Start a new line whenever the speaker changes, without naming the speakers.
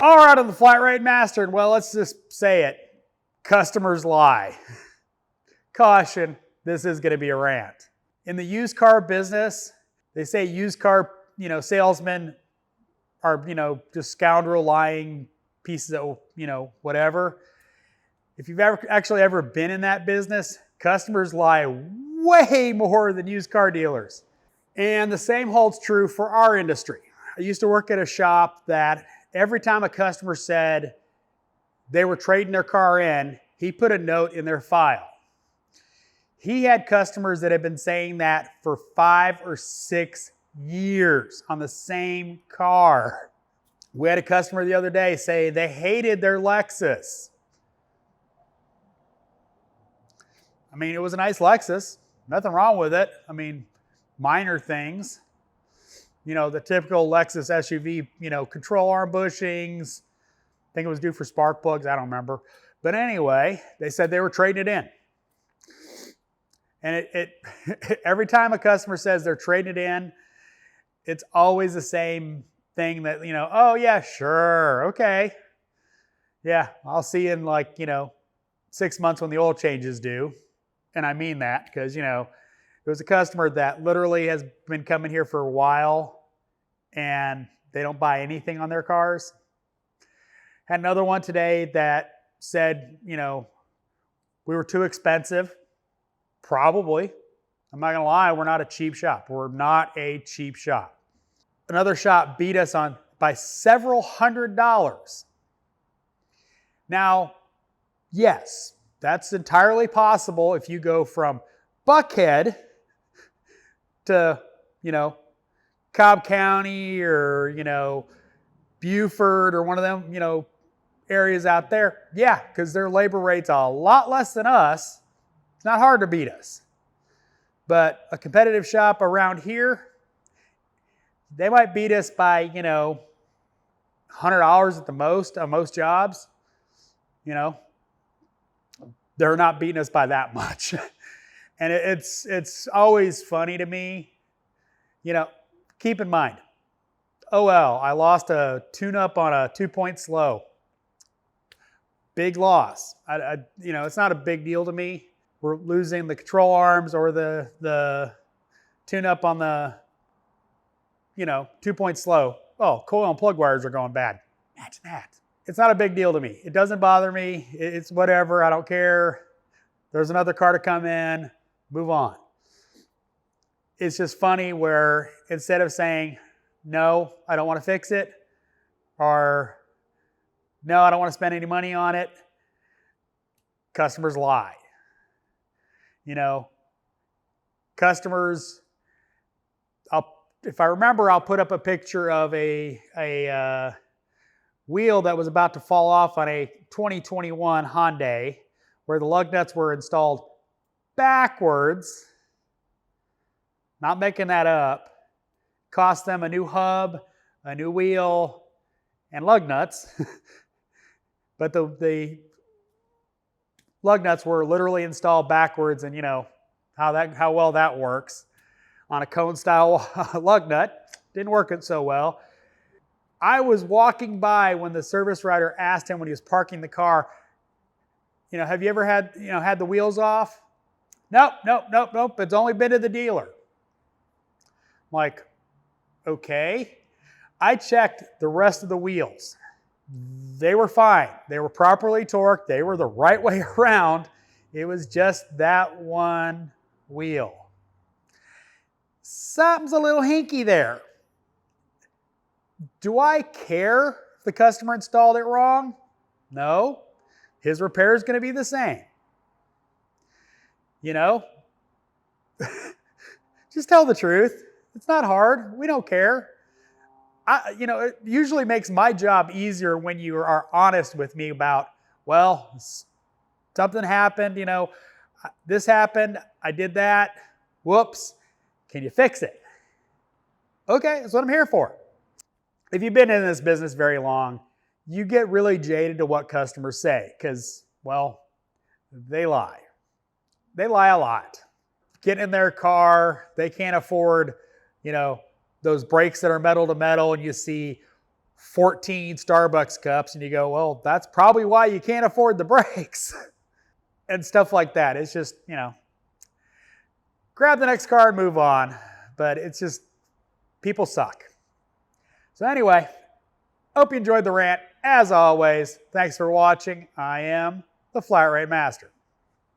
All right, on the Flat Rate Master, and well, let's just say it. Customers lie. Caution, this is going to be a rant. In the used car business, they say used car, salesmen are, just scoundrel lying pieces of, whatever. If you've ever been in that business, customers lie way more than used car dealers. And the same holds true for our industry. I used to work at a shop that every time a customer said they were trading their car in, he put a note in their file. He had customers that had been saying that for 5 or 6 years on the same car. We had a customer the other day say they hated their Lexus. I mean, it was a nice Lexus. Nothing wrong with it. I mean, minor things. The typical Lexus SUV, control arm bushings. I think it was due for spark plugs. I don't remember. But anyway, they said they were trading it in. And every time a customer says they're trading it in, it's always the same thing that, oh yeah, sure, okay. Yeah, I'll see you in 6 months when the oil change is due. And I mean that because, it was a customer that literally has been coming here for a while and they don't buy anything on their cars. Had another one today that said, we were too expensive. Probably. I'm not gonna lie, we're not a cheap shop. We're not a cheap shop. Another shop beat us by several $100s. Now, yes, that's entirely possible if you go from Buckhead to, Cobb County or, Beaufort or one of them, areas out there. Yeah, because their labor rate's a lot less than us. It's not hard to beat us. But a competitive shop around here, they might beat us by, $100 at the most on most jobs. They're not beating us by that much. And it's always funny to me. Keep in mind, I lost a tune-up on a 2-point slow. Big loss. It's not a big deal to me. We're losing the control arms or the tune-up on the, 2-point slow. Oh, coil and plug wires are going bad. Imagine that. It's not a big deal to me. It doesn't bother me. It's whatever. I don't care. There's another car to come in. Move on. It's just funny where instead of saying, no, I don't want to fix it, or no, I don't want to spend any money on it, customers lie. Customers, if I remember, I'll put up a picture of a wheel that was about to fall off on a 2021 Hyundai where the lug nuts were installed backwards. Not making that up. Cost them a new hub, a new wheel, and lug nuts. But the lug nuts were literally installed backwards, and how well that works on a cone style lug nut. Didn't work it so well. I was walking by when the service writer asked him when he was parking the car, have you ever had the wheels off? Nope. It's only been to the dealer. I'm like, okay. I checked the rest of the wheels. They were fine. They were properly torqued. They were the right way around. It was just that one wheel. Something's a little hinky there. Do I care if the customer installed it wrong? No. His repair is going to be the same. Just tell the truth. It's not hard. We don't care. It usually makes my job easier when you are honest with me about, something happened, this happened, I did that, whoops, can you fix it? Okay, that's what I'm here for. If you've been in this business very long, you get really jaded to what customers say because, they lie. They lie a lot. Get in their car, they can't afford, those brakes that are metal to metal, and you see 14 Starbucks cups and you go, well, that's probably why you can't afford the brakes. And stuff like that. It's just, grab the next car and move on. But it's just, people suck. So anyway, hope you enjoyed the rant. As always, thanks for watching. I am the Flat Rate Master.